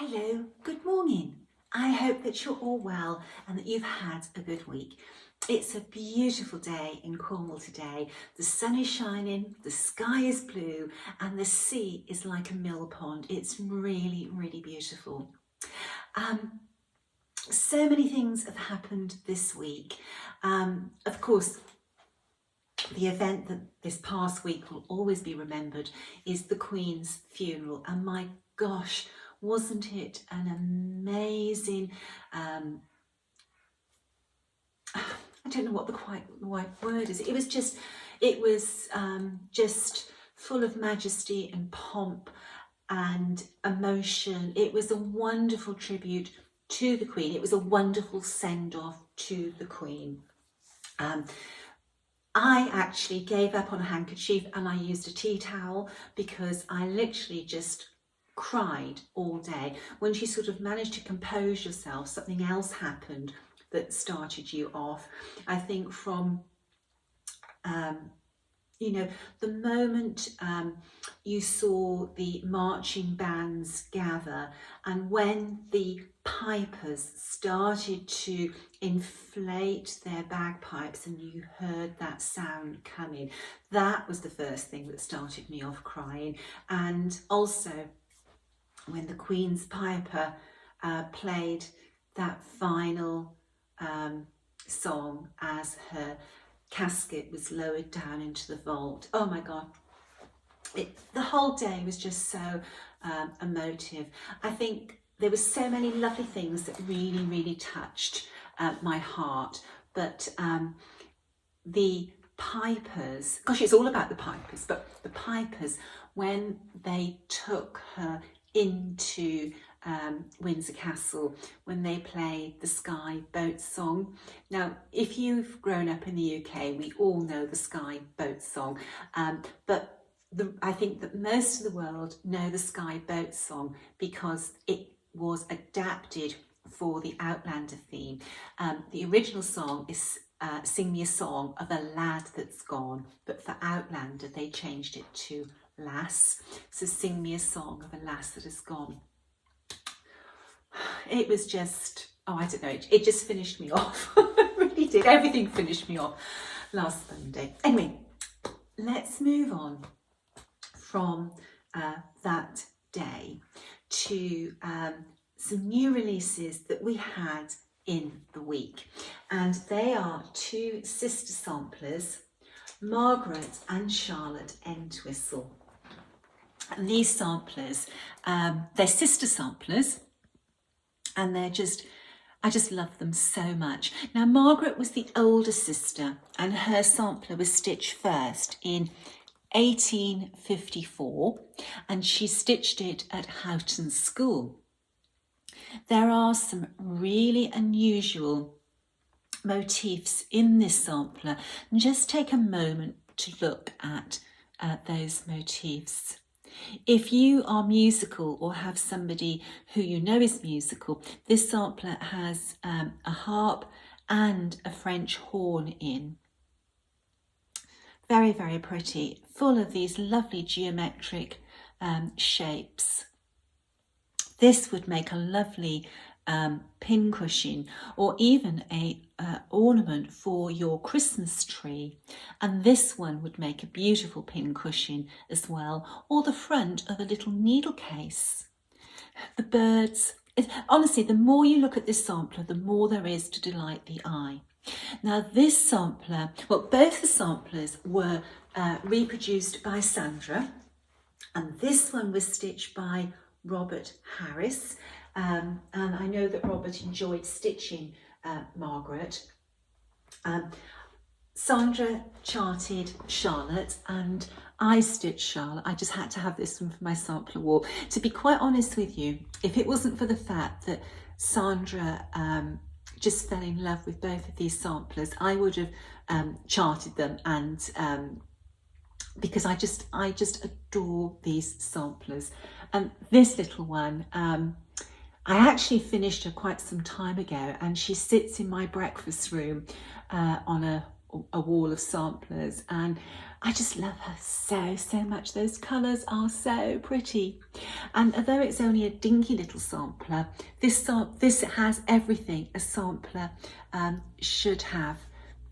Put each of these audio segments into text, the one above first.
Hello, good morning. I hope that you're all well and that you've had a good week. It's a beautiful day in Cornwall today. The sun is shining, the sky is blue, and the sea is like a mill pond. It's really, really beautiful. So many things have happened this week. Of course, the event that this past week will always be remembered is the Queen's funeral, and my gosh, wasn't it an amazing, I don't know what the right word is. It was just full of majesty and pomp and emotion. It was a wonderful tribute to the Queen. It was a wonderful send-off to the Queen. I actually gave up on a handkerchief and I used a tea towel because I literally just cried all day. When she sort of managed to compose yourself, something else happened that started you off. I think from the moment you saw the marching bands gather, and when the pipers started to inflate their bagpipes and you heard that sound coming, that was the first thing that started me off crying. And also when the Queen's piper played that final song as her casket was lowered down into the vault. Oh my God, the whole day was just so emotive. I think there were so many lovely things that really, really touched my heart. But the pipers, gosh, it's all about the pipers, but the pipers, when they took her into Windsor Castle, when they played the Sky Boat song. Now, if you've grown up in the UK, we all know the Sky Boat song, but I think that most of the world know the Sky Boat song because it was adapted for the Outlander theme. The original song is Sing Me a Song of a Lad That's Gone, but for Outlander they changed it to Lass. So Sing Me a Song of a Lass That Has Gone. It was just, I don't know, it just finished me off. It really did. Everything finished me off last Sunday. Anyway, let's move on from that day to some new releases that we had in the week. And they are two sister samplers, Margaret and Charlotte Entwistle. And these samplers, they're sister samplers, and I just love them so much. Now, Margaret was the older sister, and her sampler was stitched first in 1854, and she stitched it at Houghton School. There are some really unusual motifs in this sampler, and just take a moment to look at those motifs. If you are musical or have somebody who you know is musical, this sampler has a harp and a French horn in. Very, very pretty, full of these lovely geometric shapes. This would make a lovely pin cushion, or even a ornament for your Christmas tree. And this one would make a beautiful pin cushion as well, or the front of a little needle case. The birds, honestly, the more you look at this sampler, the more there is to delight the eye. Now this sampler, well, both the samplers were reproduced by Sandra, and this one was stitched by Robert Harris. And I know that Robert enjoyed stitching Margaret. Sandra charted Charlotte and I stitched Charlotte. I just had to have this one for my sampler wall. To be quite honest with you, if it wasn't for the fact that Sandra just fell in love with both of these samplers, I would have charted them, and because I just adore these samplers. And this little one, I actually finished her quite some time ago, and she sits in my breakfast room on a a wall of samplers, and I just love her so much. Those colours are so pretty, and although it's only a dinky little sampler, this has everything a sampler should have.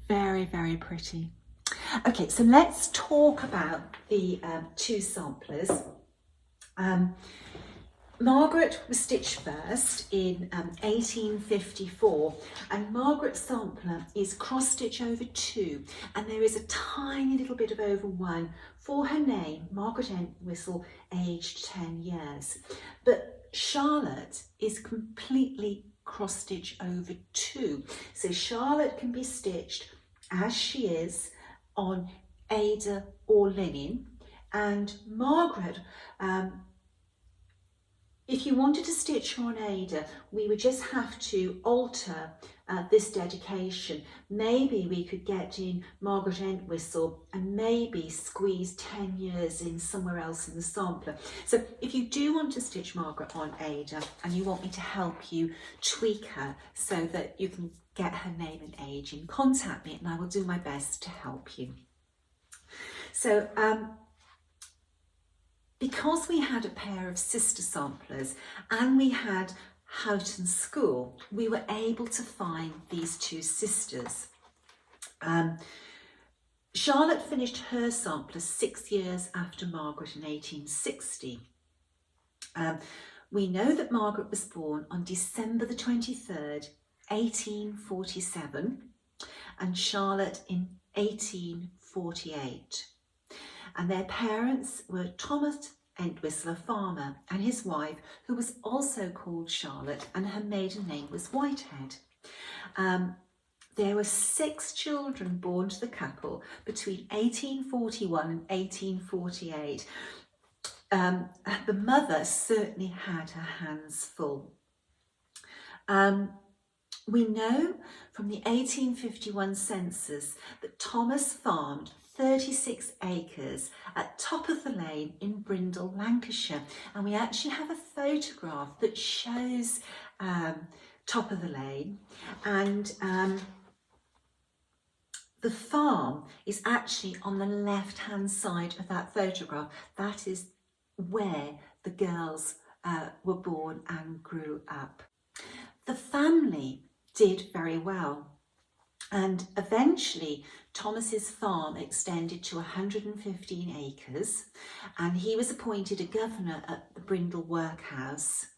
Very pretty. Okay, so let's talk about the two samplers. Margaret was stitched first in 1854, and Margaret's sampler is cross stitch over 2, and there is a tiny little bit of over 1 for her name, Margaret Entwistle, aged 10 years. But Charlotte is completely cross stitch over 2, so Charlotte can be stitched as she is on Ada or linen, and Margaret, if you wanted to stitch her on Ada, we would just have to alter this dedication. Maybe we could get in Margaret Entwistle and maybe squeeze 10 years in somewhere else in the sampler. So if you do want to stitch Margaret on Ada and you want me to help you tweak her so that you can get her name and age in, contact me and I will do my best to help you. So because we had a pair of sister samplers and we had Houghton School, we were able to find these two sisters. Charlotte finished her sampler 6 years after Margaret in 1860. We know that Margaret was born on December the 23rd, 1847, and Charlotte in 1848. And their parents were Thomas Entwistle, a farmer, and his wife, who was also called Charlotte, and her maiden name was Whitehead. There were 6 children born to the couple between 1841 and 1848. The mother certainly had her hands full. We know from the 1851 census that Thomas farmed 36 acres at Top of the Lane in Brindle, Lancashire, and we actually have a photograph that shows Top of the Lane, and the farm is actually on the left hand side of that photograph. That is where the girls were born and grew up. The family did very well, and eventually Thomas's farm extended to 115 acres, and he was appointed a governor at the Brindle Workhouse,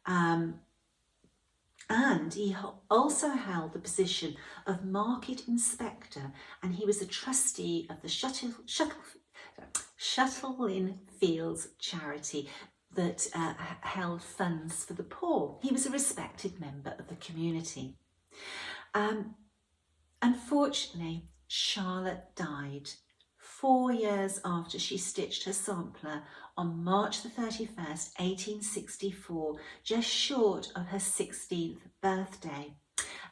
and he also held the position of market inspector, and he was a trustee of the Shuttlein Fields charity that held funds for the poor. He was a respected member of the community. Unfortunately, Charlotte died 4 years after she stitched her sampler on March the 31st, 1864, just short of her 16th birthday.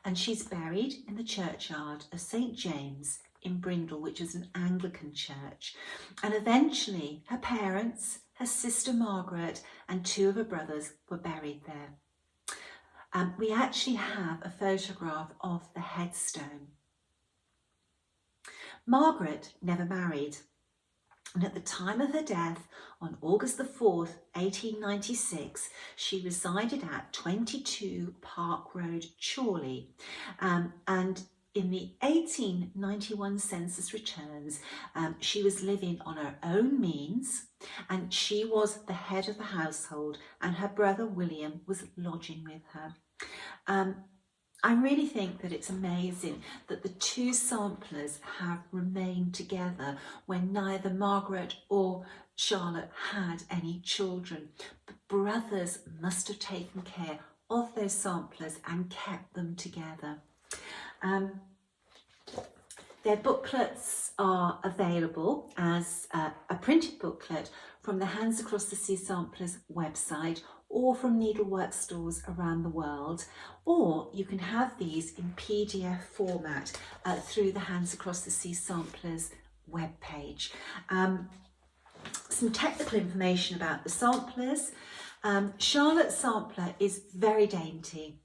And she's buried in the churchyard of St. James in Brindle, which is an Anglican church. And eventually her parents, her sister Margaret, and 2 of her brothers were buried there. We actually have a photograph of the headstone. Margaret never married, and at the time of her death on August the 4th, 1896, she resided at 22 Park Road, Chorley, and in the 1891 census returns, she was living on her own means, and she was the head of the household, and her brother William was lodging with her. I really think that it's amazing that the 2 samplers have remained together when neither Margaret or Charlotte had any children. The brothers must have taken care of those samplers and kept them together. Their booklets are available as a printed booklet from the Hands Across the Sea Samplers website, or from needlework stores around the world, or you can have these in PDF format through the Hands Across the Sea Samplers webpage. Some technical information about the samplers. Charlotte's sampler is very dainty.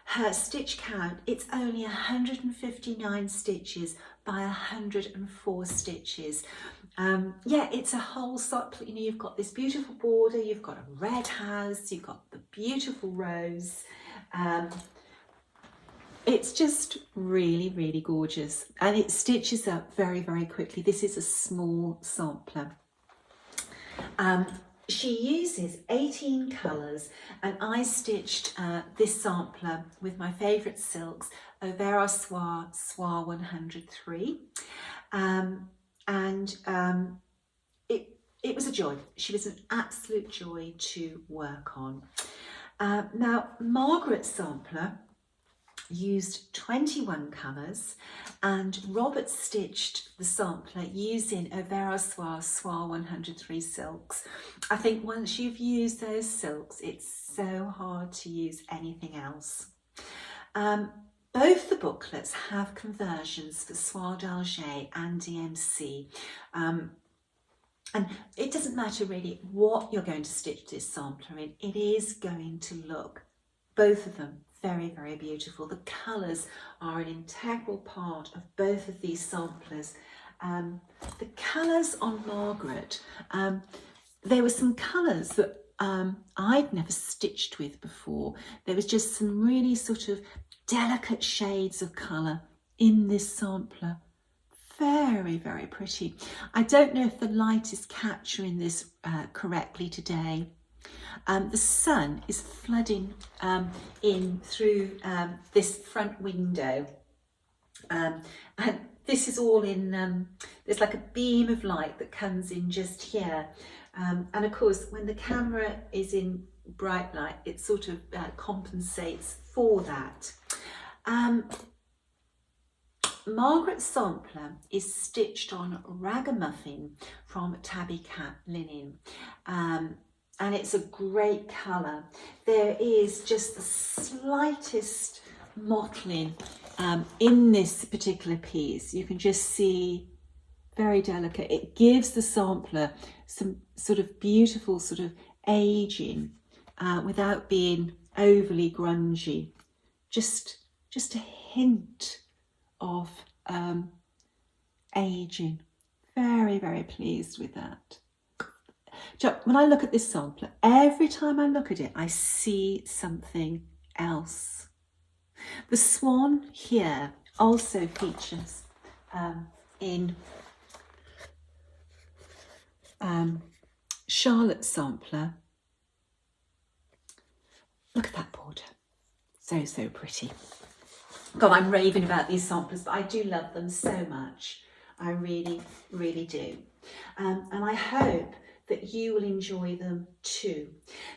her stitch count, it's only 159 stitches by 104 stitches. Yeah, it's a whole cycle. You know, you've got this beautiful border, you've got a red house, you've got the beautiful rose. It's just really, really gorgeous, and it stitches up very, very quickly. This is a small sampler. She uses 18 colours, and I stitched this sampler with my favourite silks, Overa Soie 103, it was a joy. She was an absolute joy to work on. Now, Margaret's sampler used 21 colours, and Robert stitched the sampler using Overa Soie 103 silks. I think once you've used those silks, it's so hard to use anything else. Both the booklets have conversions for Soie d'Alger and DMC. And it doesn't matter really what you're going to stitch this sampler in, it is going to look, both of them, very, very beautiful. The colours are an integral part of both of these samplers. The colours on Margaret, there were some colours that I'd never stitched with before. There was just some really sort of delicate shades of colour in this sampler. Very, very pretty. I don't know if the light is capturing this correctly today. The sun is flooding in through this front window, and this is all in, there's like a beam of light that comes in just here, and of course when the camera is in bright light it sort of compensates for that. Margaret's sampler is stitched on Ragamuffin from Tabby Cat linen, and it's a great colour. There is just the slightest mottling in this particular piece. You can just see, very delicate. It gives the sampler some sort of beautiful sort of aging without being overly grungy. Just a hint of aging. Very, very pleased with that. When I look at this sampler, every time I look at it, I see something else. The swan here also features in Charlotte's sampler. Look at that border. So, so pretty. God, I'm raving about these samplers, but I do love them so much. I really, really do. And I hope that you will enjoy them too.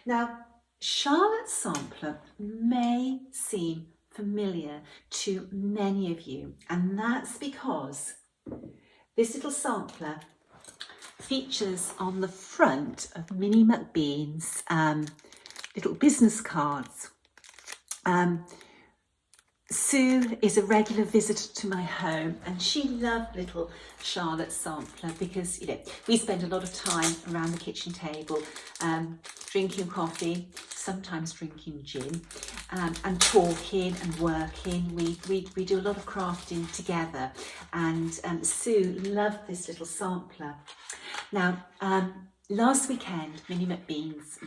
Now, Charlotte's sampler may seem familiar to many of you, and that's because this little sampler features on the front of Minnie McBean's little business cards. Sue is a regular visitor to my home, and she loved little Charlotte's sampler because, you know, we spend a lot of time around the kitchen table drinking coffee, sometimes drinking gin, and talking and working. We do a lot of crafting together, and Sue loved this little sampler. Now, last weekend, Minnie McBean's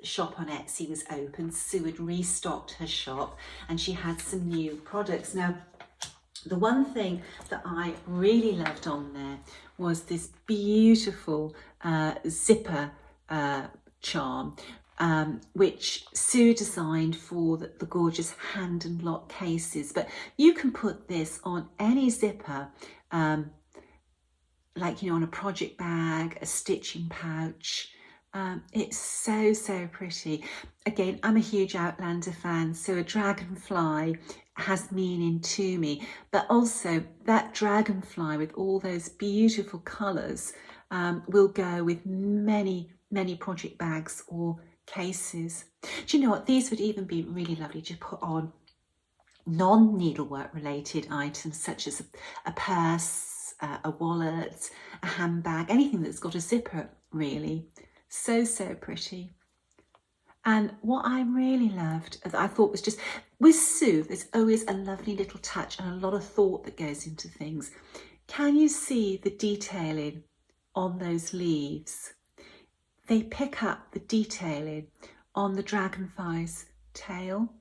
shop on Etsy was open. Sue had restocked her shop and she had some new products. Now, the one thing that I really loved on there was this beautiful zipper charm, which Sue designed for the gorgeous hand and lock cases. But you can put this on any zipper, like, you know, on a project bag, a stitching pouch. It's so, so pretty. Again, I'm a huge Outlander fan, so a dragonfly has meaning to me, but also that dragonfly with all those beautiful colours will go with many, many project bags or cases. Do you know what? These would even be really lovely to put on non-needlework related items such as a purse, a wallet, a handbag, anything that's got a zipper, really. So, so pretty. And what I really loved, I thought was just, with Sue, there's always a lovely little touch and a lot of thought that goes into things. Can you see the detailing on those leaves? They pick up the detailing on the dragonfly's tail.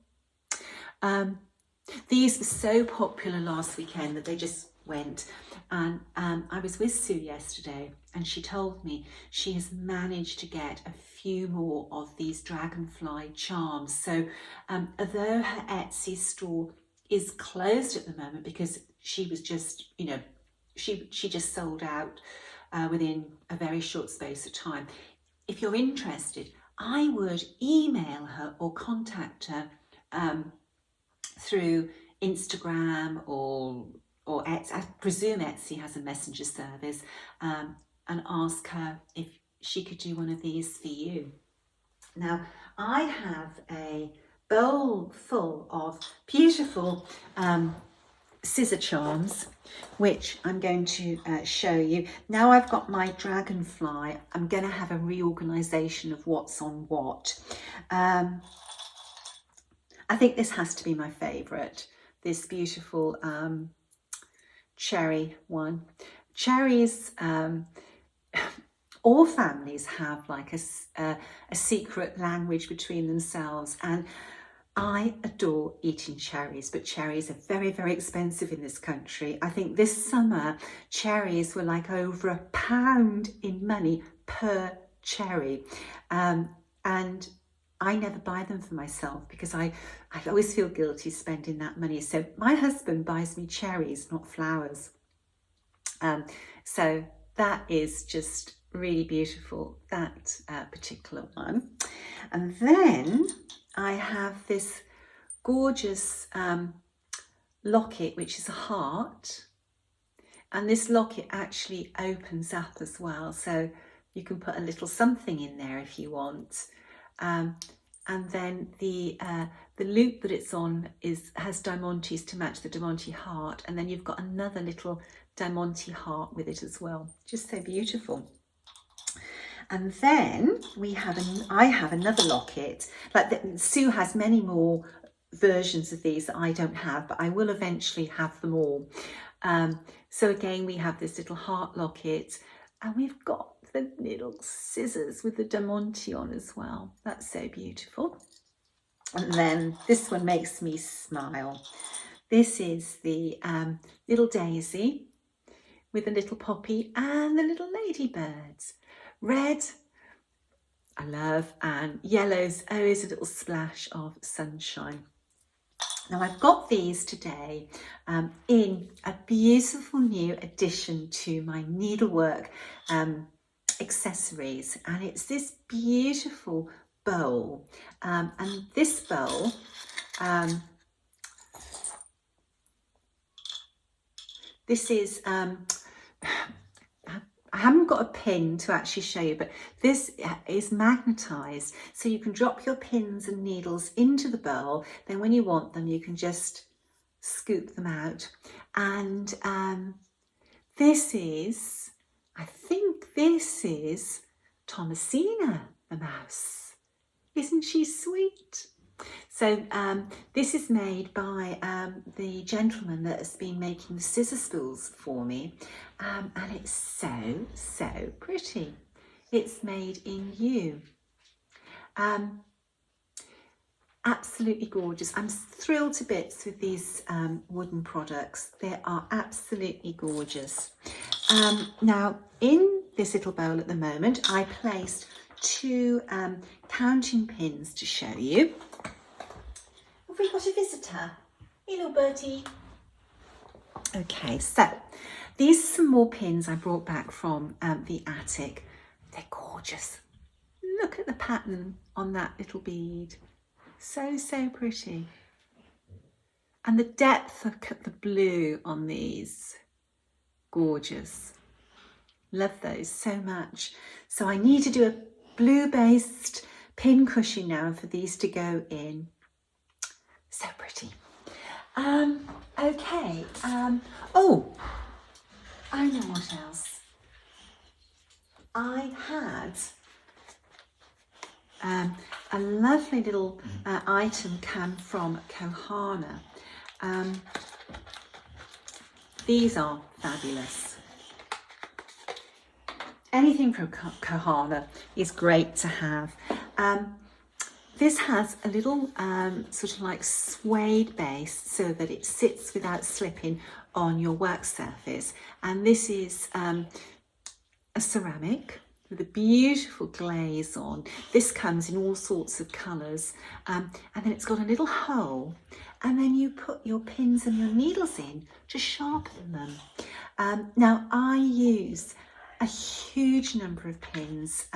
These were so popular last weekend that they just went. And I was with Sue yesterday and she told me she has managed to get a few more of these Dragonfly Charms. So although her Etsy store is closed at the moment because she was just, you know, she just sold out within a very short space of time. If you're interested, I would email her or contact her through Instagram or Etsy. I presume Etsy has a messenger service, and ask her if she could do one of these for you. Now, I have a bowl full of beautiful scissor charms, which I'm going to show you. Now I've got my dragonfly, I'm going to have a reorganisation of what's on what. I think this has to be my favourite, this beautiful cherry one. Cherries, all families have like a secret language between themselves, and I adore eating cherries, but cherries are very, very expensive in this country. I think this summer cherries were like over £1 in money per cherry, and I never buy them for myself because I always feel guilty spending that money. So my husband buys me cherries, not flowers. So that is just really beautiful, that particular one. And then I have this gorgeous locket, which is a heart. And this locket actually opens up as well. So you can put a little something in there if you want. And then the loop that it's on has diamantes to match the diamante heart. And then you've got another little diamante heart with it as well. Just so beautiful. And then I have another locket. Sue has many more versions of these that I don't have, but I will eventually have them all. So again, we have this little heart locket, and we've got the little scissors with the diamante on as well. That's so beautiful. And then this one makes me smile. This is the little daisy with the little poppy and the little ladybirds. Red, I love, and yellow's always a little splash of sunshine. Now I've got these today in a beautiful new addition to my needlework accessories, and it's this beautiful bowl, and this bowl this is I haven't got a pin to actually show you, but this is magnetized, so you can drop your pins and needles into the bowl. Then when you want them, you can just scoop them out. And this is, I think this is Thomasina the mouse. Isn't she sweet? So this is made by the gentleman that has been making the scissor spools for me, and it's so pretty. It's made in yew. Absolutely gorgeous. I'm thrilled to bits with these wooden products. They are absolutely gorgeous. Now in this little bowl at the moment, I placed 2 counting pins to show you. Have we got a visitor? Hello, Bertie. Okay, so these are some more pins I brought back from the attic. They're gorgeous. Look at the pattern on that little bead. So pretty. And the depth of the blue on these. Gorgeous. Love those so much. So I need to do a blue-based pin cushion now for these to go in. So pretty. Okay. Oh, I know what else. I had a lovely little item came from Kohana. These are fabulous. Anything from Kohana is great to have. This has a little sort of like suede base so that it sits without slipping on your work surface. And this is a ceramic with a beautiful glaze on. This comes in all sorts of colours, and then it's got a little hole, and then you put your pins and your needles in to sharpen them. Now I use a huge number of pins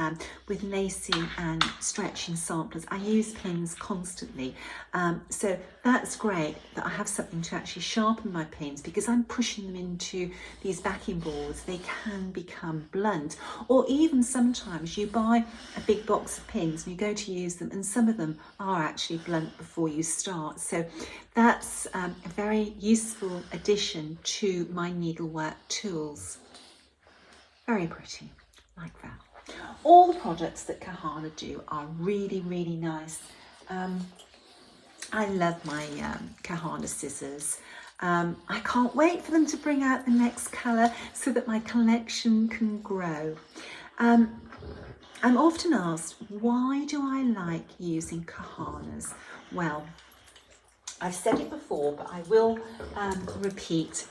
with lacing and stretching samplers. I use pins constantly, so that's great that I have something to actually sharpen my pins, because I'm pushing them into these backing boards. They can become blunt, or even sometimes you buy a big box of pins and you go to use them and some of them are actually blunt before you start. So that's a very useful addition to my needlework tools. Very pretty, like that. All the products that Kohana do are really, really nice. I love my Kohana scissors. I can't wait for them to bring out the next colour so that my collection can grow. I'm often asked, why do I like using Kohanas? Well, I've said it before, but I will repeat.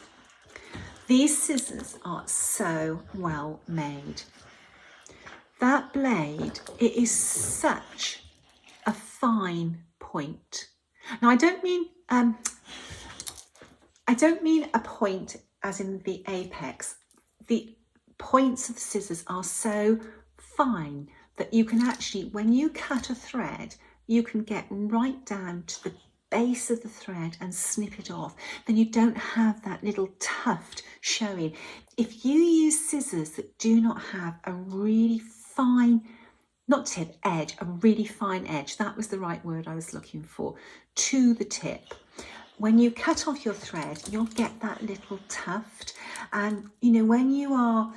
These scissors are so well made. That blade, it is such a fine point. Now I don't mean a point as in the apex. The points of the scissors are so fine that you can actually, when you cut a thread, you can get right down to the base of the thread and snip it off. Then you don't have that little tuft showing. If you use scissors that do not have a really fine, not tip, edge, a really fine edge, that was the right word I was looking for, to the tip, when you cut off your thread, you'll get that little tuft. And you know, when you are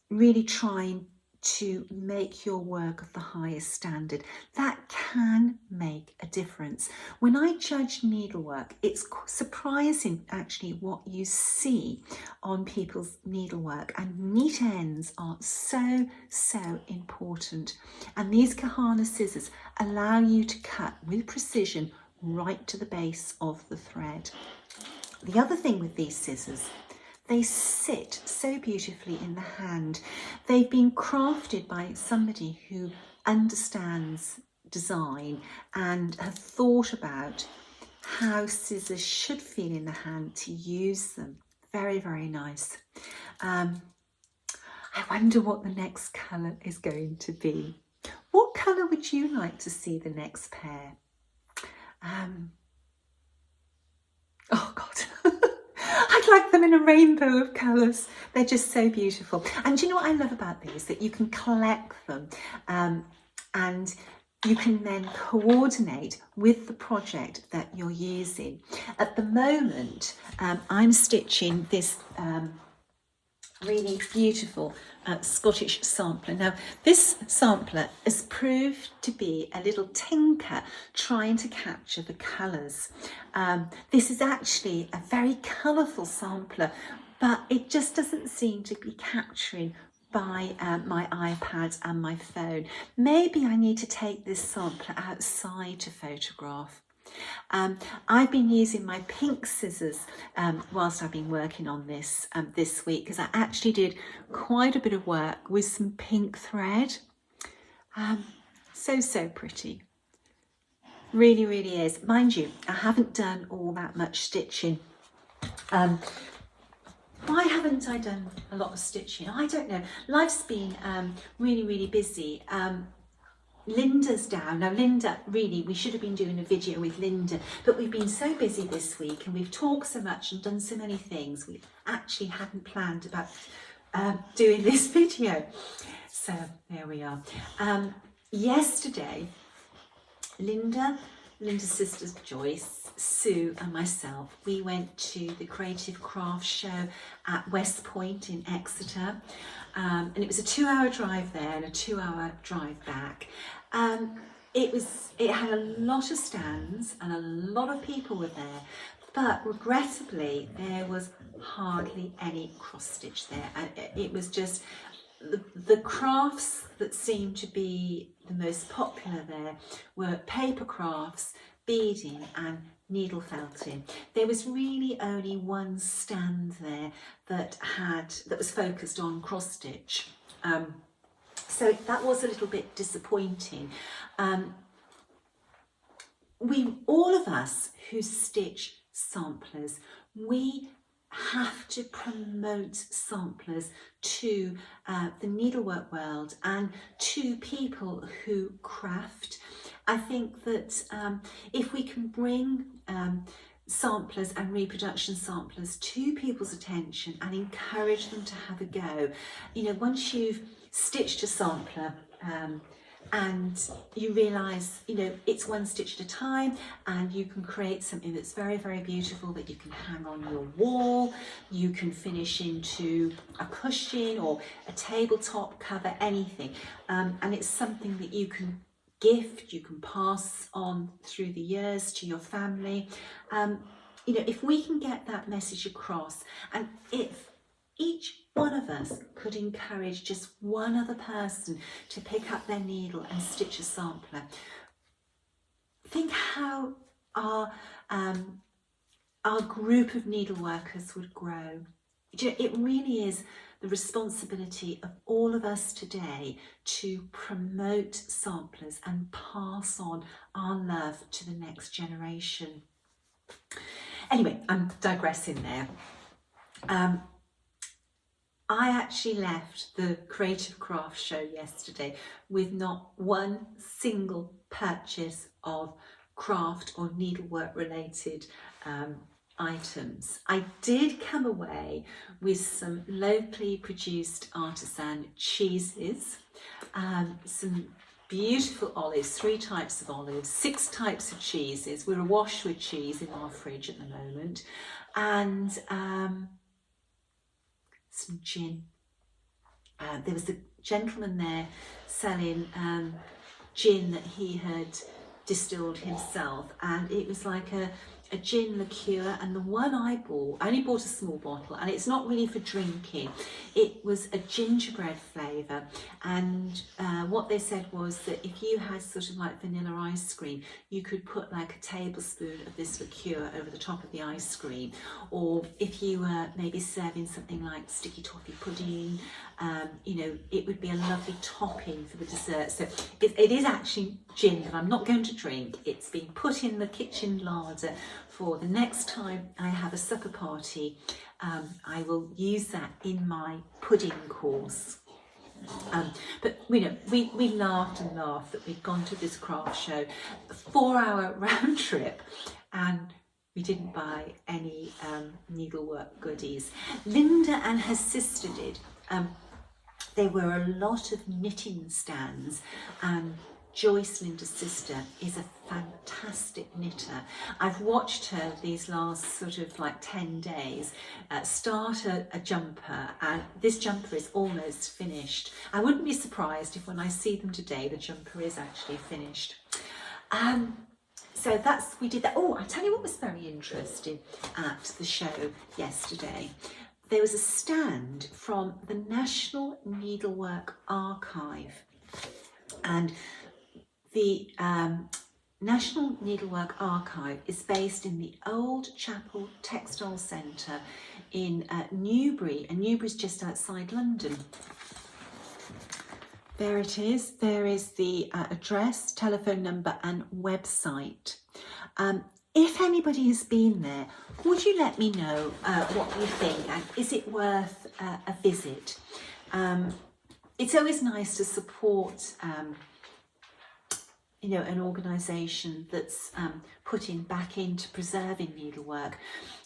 really trying to make your work of the highest standard, that can make a difference. When I judge needlework, it's surprising actually what you see on people's needlework, and neat ends are so important. And these Kohana scissors allow you to cut with precision right to the base of the thread. The other thing with these scissors, they sit so beautifully in the hand. They've been crafted by somebody who understands design and have thought about how scissors should feel in the hand to use them. Very, very nice. I wonder what the next colour is going to be. What colour would you like to see the next pair? Oh God. I'd like them in a rainbow of colours. They're just so beautiful. And do you know what I love about these? That you can collect them and you can then coordinate with the project that you're using. At the moment, I'm stitching this really beautiful Scottish sampler. Now, this sampler has proved to be a little tinker trying to capture the colours. This is actually a very colourful sampler, but it just doesn't seem to be capturing by my iPad and my phone. Maybe I need to take this sampler outside to photograph. I've been using my pink scissors whilst I've been working on this this week, because I actually did quite a bit of work with some pink thread. So pretty. Really, really is. Mind you, I haven't done all that much stitching. Why haven't I done a lot of stitching? I don't know. Life's been really, really busy. Linda's down. Now Linda, really, we should have been doing a video with Linda, but we've been so busy this week and we've talked so much and done so many things, we actually hadn't planned about doing this video. So there we are. Yesterday, Linda's sister Joyce Sue and myself, we went to the Creative Crafts Show at West Point in Exeter, and it was a 2-hour drive there and a 2-hour drive back. It had a lot of stands and a lot of people were there, but regrettably there was hardly any cross stitch there, and it was just the crafts that seemed to be the most popular there were paper crafts, beading and needle felting. There was really only one stand there that was focused on cross stitch. So that was a little bit disappointing. All of us who stitch samplers, we have to promote samplers to the needlework world and to people who craft. I think that if we can bring samplers and reproduction samplers to people's attention and encourage them to have a go, you know, once you've stitched a sampler and you realise, you know, it's one stitch at a time, and you can create something that's very, very beautiful that you can hang on your wall, you can finish into a cushion or a tabletop cover, anything, and it's something that you can gift, you can pass on through the years to your family. You know, if we can get that message across, and if each one of us could encourage just one other person to pick up their needle and stitch a sampler, think how our group of needleworkers would grow. It really is the responsibility of all of us today to promote samplers and pass on our love to the next generation. Anyway, I'm digressing there. I actually left the Creative Crafts Show yesterday with not one single purchase of craft or needlework related items. I did come away with some locally produced artisan cheeses, some beautiful olives, 3 types of olives, 6 types of cheeses. We're awash with cheese in our fridge at the moment, and some gin. There was a gentleman there selling gin that he had distilled himself, and it was like a gin liqueur, and the one I only bought a small bottle, and it's not really for drinking. It was a gingerbread flavour, and what they said was that if you had sort of like vanilla ice cream, you could put like a tablespoon of this liqueur over the top of the ice cream, or if you were maybe serving something like sticky toffee pudding, you know, it would be a lovely topping for the dessert. So it is actually gin that I'm not going to drink. It's been put in the kitchen larder for the next time I have a supper party. I will use that in my pudding course. But you know, we laughed and laughed that we'd gone to this craft show, a 4-hour round trip, and we didn't buy any needlework goodies. Linda and her sister did. There were a lot of knitting stands, and Joyce, Linda's sister, is a fantastic knitter. I've watched her these last sort of like 10 days start a jumper, and this jumper is almost finished. I wouldn't be surprised if when I see them today the jumper is actually finished. So we did that. Oh, I'll tell you what was very interesting at the show yesterday. There was a stand from the National Needlework Archive, and the National Needlework Archive is based in the Old Chapel Textile Centre in Newbury, and Newbury's just outside London. There it is. There is the address, telephone number and website. If anybody has been there, would you let me know what you think, and is it worth a visit? It's always nice to support you know, an organisation that's putting back into preserving needlework.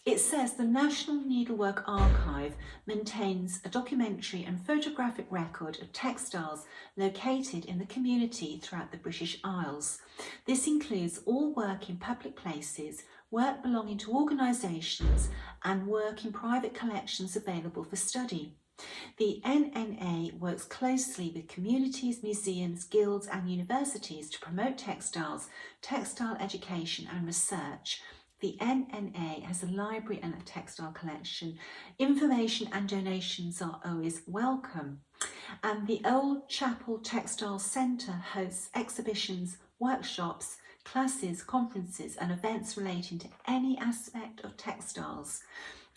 It says the National Needlework Archive maintains a documentary and photographic record of textiles located in the community throughout the British Isles. This includes all work in public places, work belonging to organisations and work in private collections available for study. The NNA works closely with communities, museums, guilds and universities to promote textiles, textile education and research. The NNA has a library and a textile collection. Information and donations are always welcome. And the Old Chapel Textile Centre hosts exhibitions, workshops, classes, conferences and events relating to any aspect of textiles.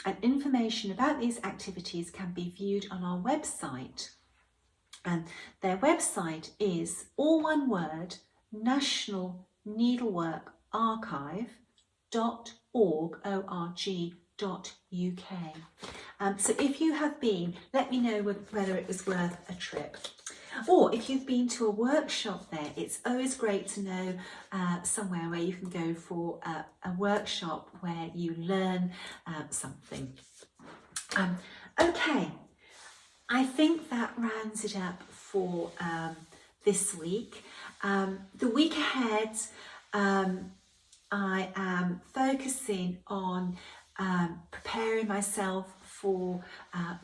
And information about these activities can be viewed on our website. And their website is, all one word, National Needlework Archive.org.uk. So if you have been, let me know whether it was worth a trip. Or if you've been to a workshop there, it's always great to know somewhere where you can go for a workshop where you learn something. Okay, I think that rounds it up for this week. The week ahead, I am focusing on preparing myself for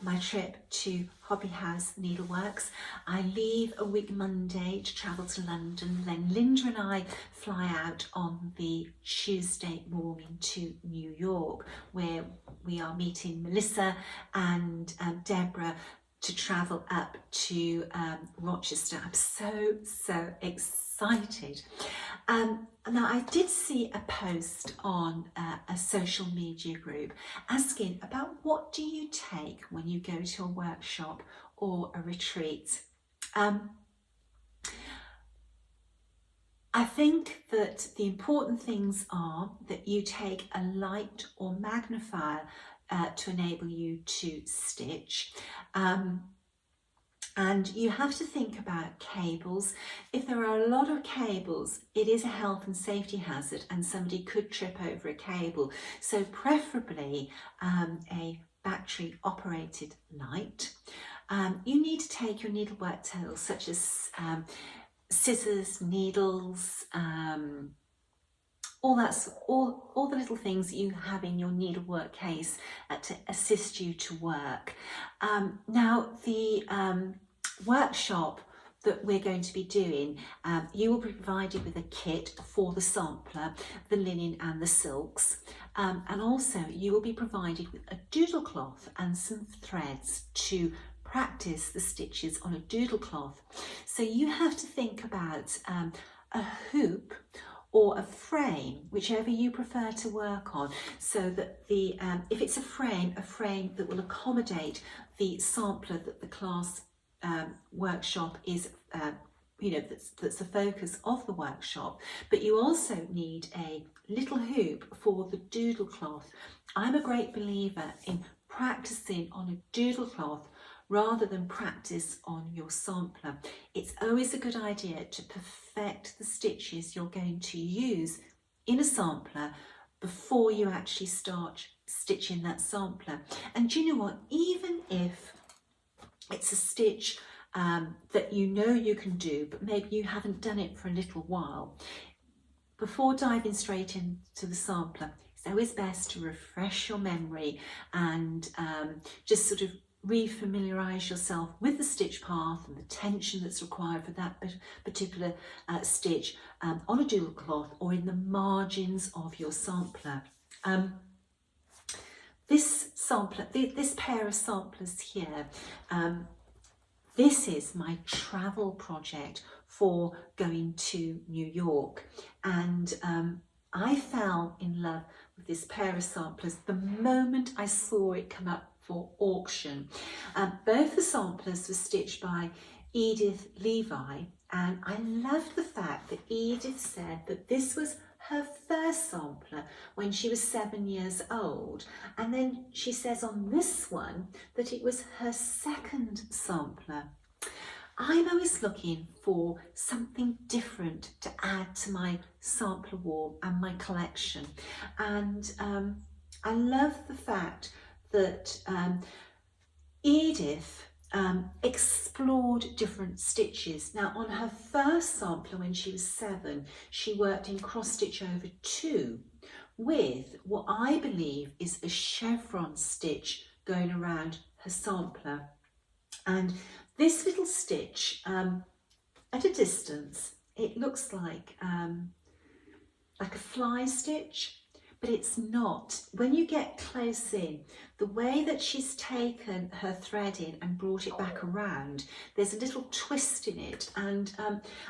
my trip to Hobby House Needleworks. I leave a week Monday to travel to London, then Linda and I fly out on the Tuesday morning to New York, where we are meeting Melissa and Deborah to travel up to Rochester. I'm so excited. Now I did see a post on a social media group asking about what do you take when you go to a workshop or a retreat. I think that the important things are that you take a light or magnifier to enable you to stitch. And you have to think about cables. If there are a lot of cables, it is a health and safety hazard and somebody could trip over a cable. So preferably a battery operated light. You need to take your needlework tools such as scissors, needles, all the little things that you have in your needlework case to assist you to work. Now the workshop that we're going to be doing, you will be provided with a kit for the sampler, the linen and the silks, and also you will be provided with a doodle cloth and some threads to practice the stitches on a doodle cloth. So you have to think about a hoop or a frame, whichever you prefer to work on, so that the if it's a frame that will accommodate the sampler that the class workshop is, that's the focus of the workshop. But you also need a little hoop for the doodle cloth. I'm a great believer in practicing on a doodle cloth rather than practice on your sampler. It's always a good idea to perfect the stitches you're going to use in a sampler before you actually start stitching that sampler. And do you know what? Even if it's a stitch that you know you can do, but maybe you haven't done it for a little while, before diving straight into the sampler, it's always best to refresh your memory and just sort of re-familiarise yourself with the stitch path and the tension that's required for that particular stitch on a doodle cloth or in the margins of your sampler. This pair of samplers here, this is my travel project for going to New York, and I fell in love with this pair of samplers the moment I saw it come up for auction. Both the samplers were stitched by Edith Levi, and I loved the fact that Edith said that this was her first sampler when she was 7 years old, and then she says on this one that it was her second sampler. I'm always looking for something different to add to my sampler wall and my collection, and I love the fact that Edith explored different stitches. Now on her first sampler when she was 7, she worked in cross stitch over 2, with what I believe is a chevron stitch going around her sampler. And this little stitch, at a distance, it looks like a fly stitch, but it's not. When you get close in, the way that she's taken her thread in and brought it back around, there's a little twist in it, and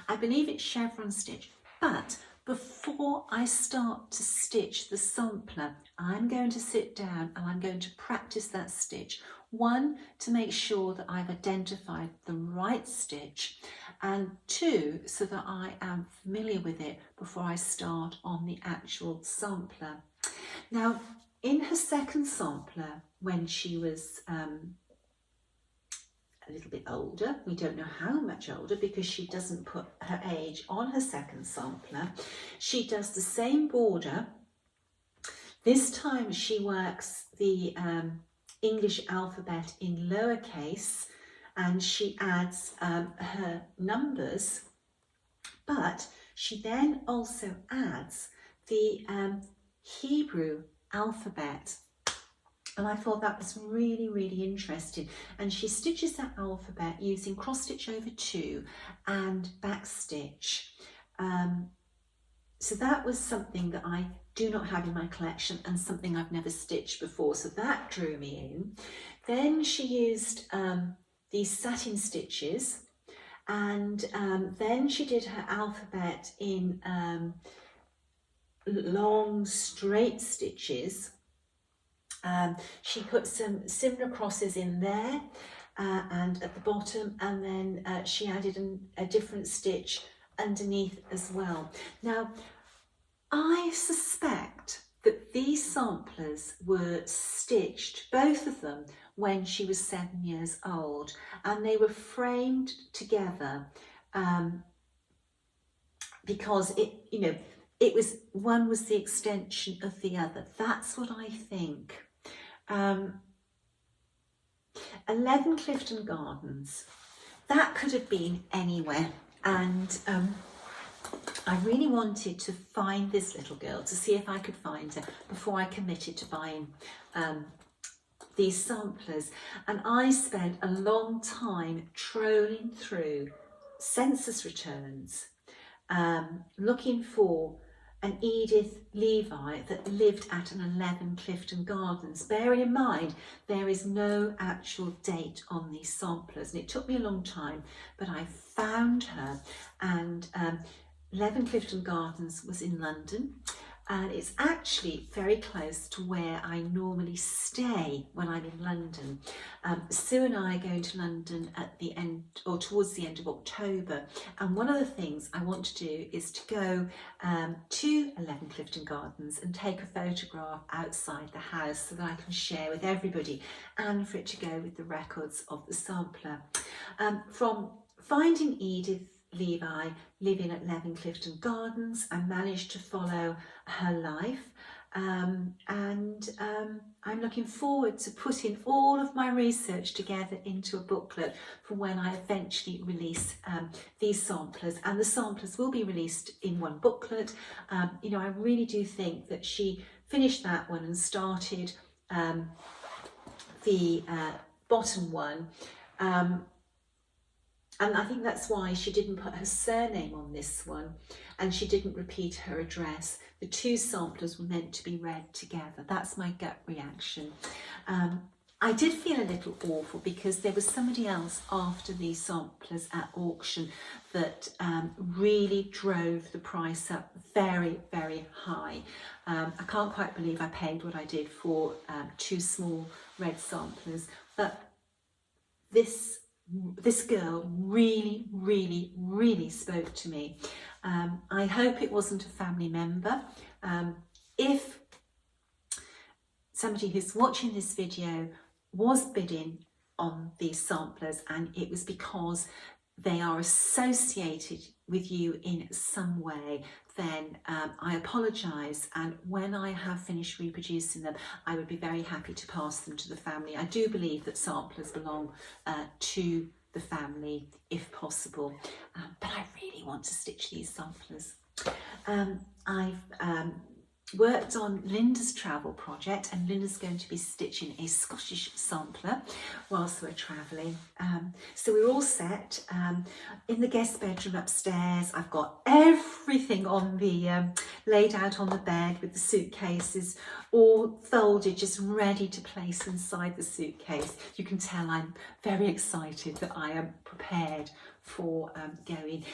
I believe it's chevron stitch. But before I start to stitch the sampler, I'm going to sit down and I'm going to practice that stitch. One, to make sure that I've identified the right stitch, and two, so that I am familiar with it before I start on the actual sampler. Now, in her second sampler, when she was a little bit older, we don't know how much older because she doesn't put her age on her second sampler, she does the same border. This time she works the English alphabet in lowercase, and she adds her numbers, but she then also adds the Hebrew alphabet. And I thought that was really, really interesting. And she stitches that alphabet using cross stitch over 2 and back stitch. So that was something that I do not have in my collection and something I've never stitched before. So that drew me in. Then she used these satin stitches, and then she did her alphabet in long straight stitches. She put some similar crosses in there and at the bottom, and then she added a different stitch underneath as well. Now, I suspect that these samplers were stitched, both of them, when she was 7 years old, and they were framed together because it was, one was the extension of the other. That's what I think. 11 Clifton Gardens, that could have been anywhere, and I really wanted to find this little girl to see if I could find her before I committed to buying these samplers. And I spent a long time trolling through census returns looking for an Edith Levi that lived at an 11 Clifton Gardens. Bearing in mind, there is no actual date on these samplers, and it took me a long time, but I found her. And 11 Clifton Gardens was in London, and it's actually very close to where I normally stay when I'm in London. Sue and I are going to London at the end, or towards the end of October, and one of the things I want to do is to go to 11 Clifton Gardens and take a photograph outside the house so that I can share with everybody, and for it to go with the records of the sampler. From finding Edith Levi living at 11 Clifton Gardens, I managed to follow her life, and I'm looking forward to putting all of my research together into a booklet for when I eventually release these samplers, and the samplers will be released in one booklet. I really do think that she finished that one and started the bottom one. And I think that's why she didn't put her surname on this one, and she didn't repeat her address. The two samplers were meant to be read together. That's my gut reaction. I did feel a little awful because there was somebody else after these samplers at auction that really drove the price up very, very high. I can't quite believe I paid what I did for 2 small red samplers, but this girl really, really, really spoke to me. I hope it wasn't a family member. If somebody who's watching this video was bidding on these samplers and it was because they are associated with you in some way, then I apologise, and when I have finished reproducing them, I would be very happy to pass them to the family. I do believe that samplers belong to the family if possible, but I really want to stitch these samplers. I've worked on Linda's travel project, and Linda's going to be stitching a Scottish sampler whilst we're travelling. So we're all set. In the guest bedroom upstairs, I've got everything on the laid out on the bed with the suitcases all folded, just ready to place inside the suitcase. You can tell I'm very excited that I am prepared for going.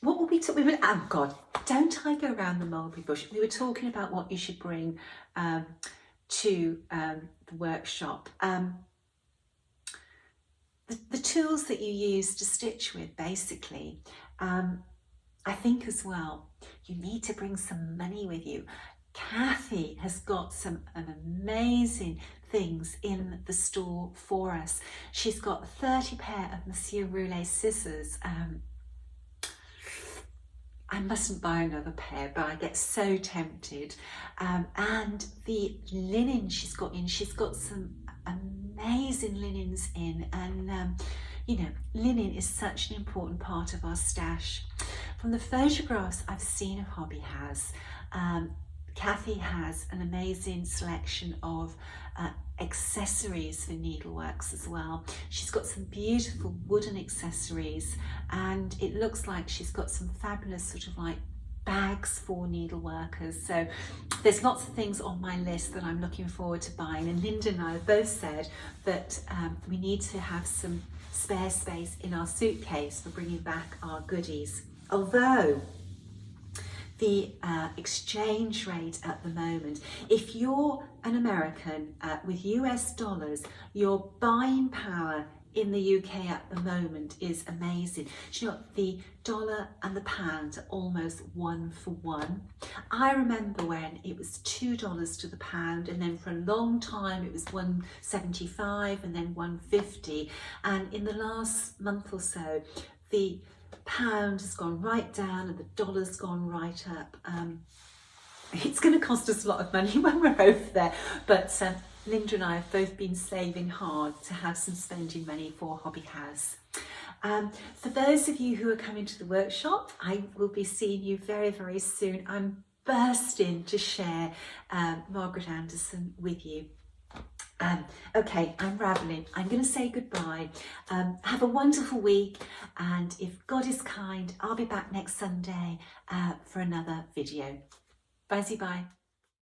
What will we talk? Oh God, don't I go around the mulberry bush? We were talking about what you should bring to the workshop. The tools that you use to stitch with, basically. I think as well, you need to bring some money with you. Kathy has got some amazing things in the store for us. She's got 30 pair of Monsieur Roulet scissors. I mustn't buy another pair, but I get so tempted. And the linen she's got some amazing linens in, and you know, linen is such an important part of our stash. From the photographs I've seen of Hobby House, Kathy has an amazing selection of accessories for needleworks as well. She's got some beautiful wooden accessories, and it looks like she's got some fabulous sort of like bags for needleworkers. So there's lots of things on my list that I'm looking forward to buying, and Linda and I have both said that we need to have some spare space in our suitcase for bringing back our goodies. Although the exchange rate at the moment, if you're an American with US dollars, your buying power in the UK at the moment is amazing. Do you know, the dollar and the pound are almost 1 for 1. I remember when it was $2 to the pound, and then for a long time it was 1.75 and then 1.50, and in the last month or so the pound has gone right down and the dollar's gone right up. It's going to cost us a lot of money when we're over there, but Linda and I have both been saving hard to have some spending money for Hobby House. For those of you who are coming to the workshop, I will be seeing you very, very soon. I'm bursting to share Margaret Anderson with you. Okay, I'm raveling. I'm going to say goodbye. Have a wonderful week, and if God is kind, I'll be back next Sunday for another video. Bye-bye.